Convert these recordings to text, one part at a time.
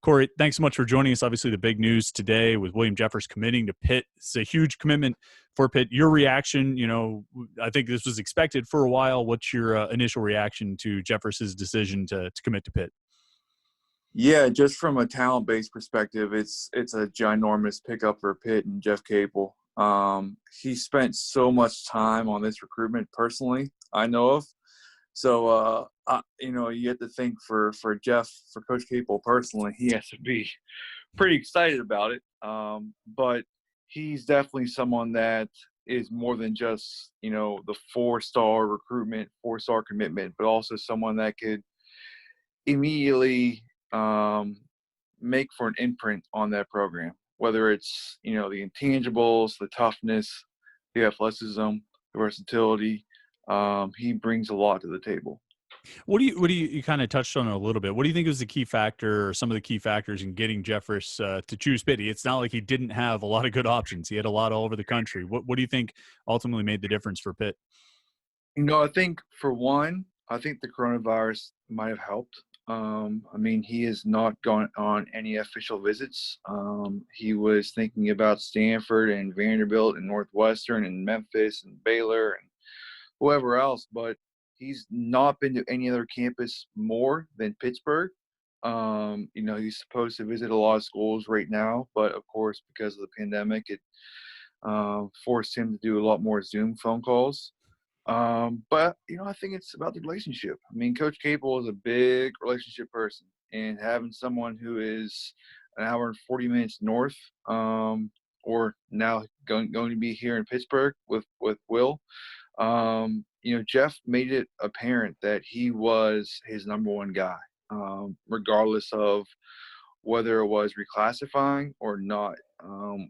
Corey, thanks so much for joining us. Obviously, the big news today with William Jeffress committing to Pitt. It's a huge commitment for Pitt. Your reaction, I think this was expected for a while. What's your initial reaction to Jeffress's decision to commit to Pitt? Yeah, just from a talent-based perspective, it's a ginormous pickup for Pitt and Jeff Capel. He spent so much time on this recruitment personally, I know of. So, you have to think for Coach Capel personally, he has to be pretty excited about it. But he's definitely someone that is more than just, the 4-star recruitment, 4-star commitment, but also someone that could immediately make for an imprint on that program, whether it's, the intangibles, the toughness, the athleticism, the versatility. He brings a lot to the table. What do you kind of touched on it a little bit. What do you think was the key factor or some of the key factors in getting Jeffress to choose Pitt? It's not like he didn't have a lot of good options. He had a lot all over the country. What do you think ultimately made the difference for Pitt? I think for one, I think the coronavirus might have helped. He has not gone on any official visits. He was thinking about Stanford and Vanderbilt and Northwestern and Memphis and Baylor and whoever else, but he's not been to any other campus more than Pittsburgh. He's supposed to visit a lot of schools right now, but of course, because of the pandemic, it forced him to do a lot more Zoom phone calls. But I think it's about the relationship. Coach Capel is a big relationship person, and having someone who is an hour and 40 minutes north, or now going to be here in Pittsburgh with Will, Jeff made it apparent that he was his number one guy, regardless of whether it was reclassifying or not.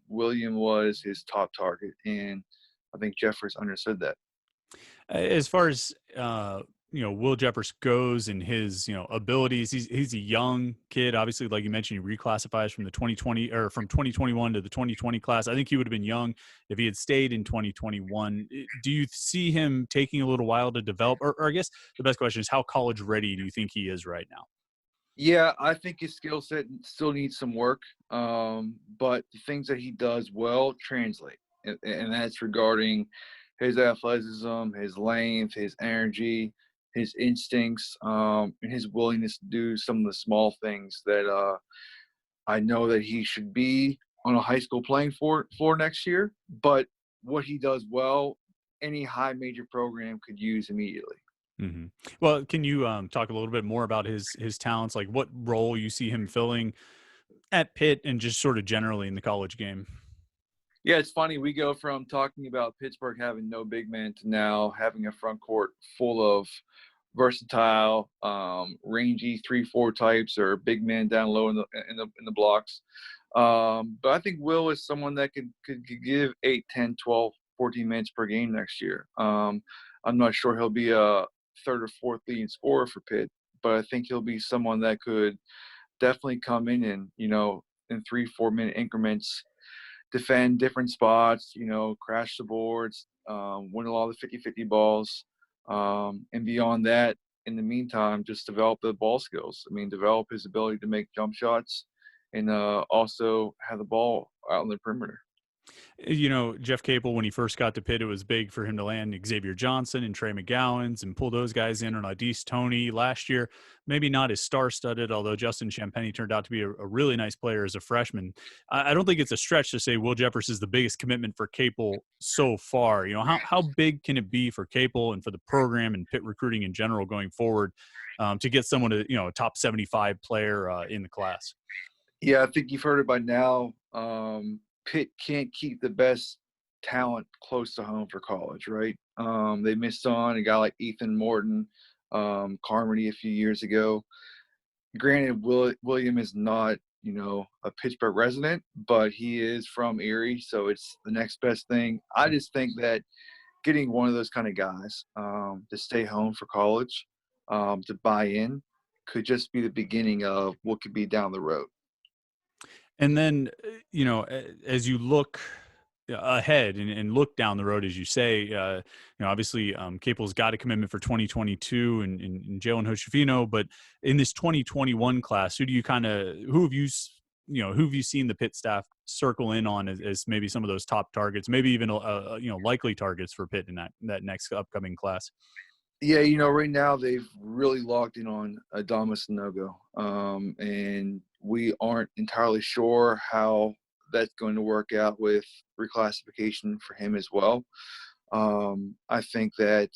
William was his top target, and I think Jeffress understood that. As far as Will Jeffress goes and his abilities, he's a young kid. Obviously, like you mentioned, he reclassifies from the 2020 or from 2021 to the 2020 class. I think he would have been young if he had stayed in 2021. Do you see him taking a little while to develop? Or I guess the best question is, how college ready do you think he is right now? Yeah, I think his skill set still needs some work, but the things that he does well translate, and that's regarding his athleticism, his length, his energy, his instincts, and his willingness to do some of the small things that I know that he should be on a high school playing floor next year. But what he does well, any high major program could use immediately. Mm-hmm. Well, can you talk a little bit more about his talents, like what role you see him filling at Pitt and just sort of generally in the college game? Yeah, it's funny. We go from talking about Pittsburgh having no big men to now having a front court full of versatile, rangy 3-4 types or big men down low in the blocks. But I think Will is someone that could give 8, 10, 12, 14 minutes per game next year. I'm not sure he'll be a third or fourth leading scorer for Pitt, but I think he'll be someone that could definitely come in and, in 3-4 minute increments, defend different spots, crash the boards, win a lot of the 50-50 balls. And beyond that, in the meantime, just develop the ball skills. Develop his ability to make jump shots and also have the ball out on the perimeter. Jeff Capel, when he first got to Pitt, it was big for him to land Xavier Johnson and Trey McGowans and pull those guys in on Adise Toney last year. Maybe not as star-studded, although Justin Champagnie turned out to be a really nice player as a freshman. I don't think it's a stretch to say Will Jeffress is the biggest commitment for Capel so far. How big can it be for Capel and for the program and Pitt recruiting in general going forward to get someone to, a top 75 player in the class? Yeah, I think you've heard it by now. Pitt can't keep the best talent close to home for college, right? They missed on a guy like Ethan Morton, Carmody a few years ago. Granted, William is not, a Pittsburgh resident, but he is from Erie, so it's the next best thing. I just think that getting one of those kind of guys to stay home for college, to buy in, could just be the beginning of what could be down the road. And then, as you look ahead and look down the road, as you say, obviously Capel's got a commitment for 2022 and Jalen Hood-Schifino, but in this 2021 class, who have you seen the Pitt staff circle in on as maybe some of those top targets, maybe even likely targets for Pitt in that next upcoming class? Yeah, right now they've really locked in on Adamas Sanogo, and we aren't entirely sure how that's going to work out with reclassification for him as well. I think that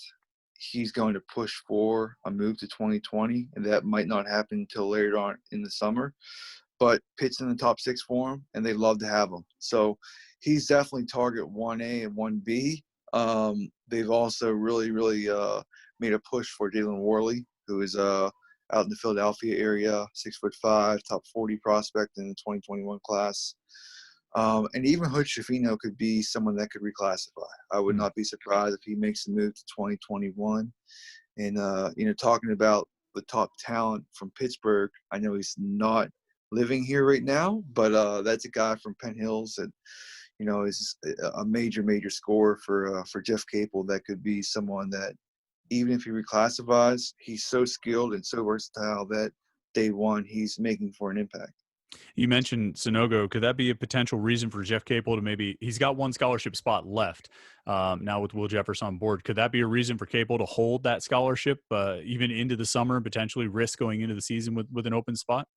he's going to push for a move to 2020, and that might not happen until later on in the summer. But Pitt's in the top 6 for him, and they love to have him. So he's definitely target 1A and 1B. They've also really, really made a push for Jalen Worley, who is out in the Philadelphia area, 6'5", top 40 prospect in the 2021 class. And even Hood-Schifino could be someone that could reclassify. I would not be surprised if he makes the move to 2021. And, talking about the top talent from Pittsburgh, I know he's not living here right now, but that's a guy from Penn Hills that, is a major, major scorer for Jeff Capel. That could be someone that, even if he reclassifies, he's so skilled and so versatile that day one he's making for an impact. You mentioned Sonogo. Could that be a potential reason for Jeff Capel to maybe – he's got one scholarship spot left now with Will Jeffress on board. Could that be a reason for Capel to hold that scholarship even into the summer and potentially risk going into the season with an open spot?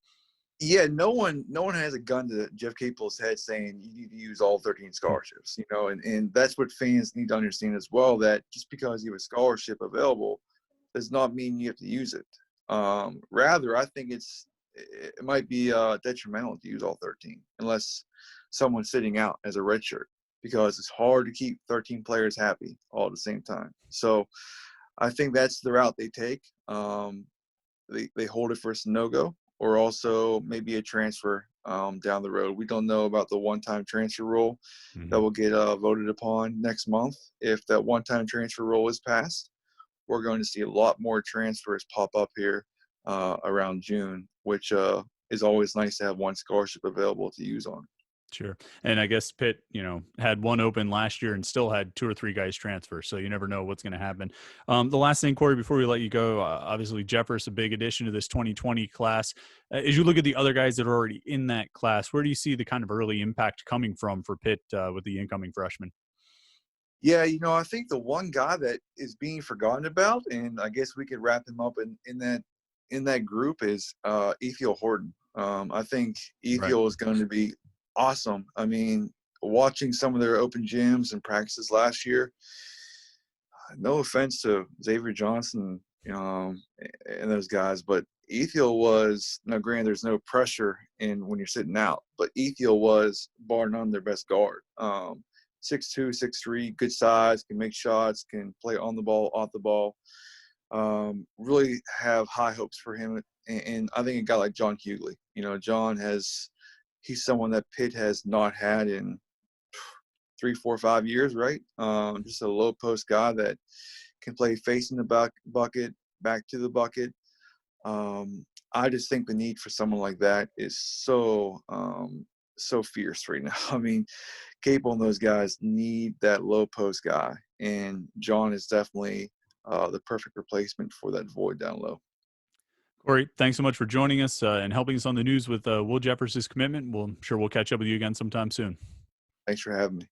Yeah, no one has a gun to Jeff Capel's head saying you need to use all 13 scholarships, and that's what fans need to understand as well, that just because you have a scholarship available does not mean you have to use it. Rather, I think it might be detrimental to use all 13 unless someone's sitting out as a redshirt, because it's hard to keep 13 players happy all at the same time. So I think that's the route they take. They hold it for Sanogo, or also maybe a transfer down the road. We don't know about the one-time transfer rule that will get voted upon next month. If that one-time transfer rule is passed, we're going to see a lot more transfers pop up here around June, which is always nice to have one scholarship available to use on. Sure. And I guess Pitt, had one open last year and still had 2 or 3 guys transfer. So you never know what's going to happen. The last thing, Corey, before we let you go, obviously Jeffress, a big addition to this 2020 class. As you look at the other guys that are already in that class, where do you see the kind of early impact coming from for Pitt with the incoming freshmen? Yeah, I think the one guy that is being forgotten about, and I guess we could wrap him up in that group, is Ethiel Horton. I think Ethiel is going to be awesome. I mean, watching some of their open gyms and practices last year, no offense to Xavier Johnson and those guys, but Ethiel was, now granted there's no pressure in when you're sitting out, but Ethiel was bar none their best guard. 6'2", 6'3", good size, can make shots, can play on the ball, off the ball. Really have high hopes for him. And I think a guy like John Hughley, he's someone that Pitt has not had in 3, 4, 5 years, right? Just a low post guy that can play facing the bucket, back to the bucket. I just think the need for someone like that is so fierce right now. I mean, Capel and those guys need that low post guy, and John is definitely the perfect replacement for that void down low. Corey, thanks so much for joining us and helping us on the news with Will Jeffress' commitment. I'm sure we'll catch up with you again sometime soon. Thanks for having me.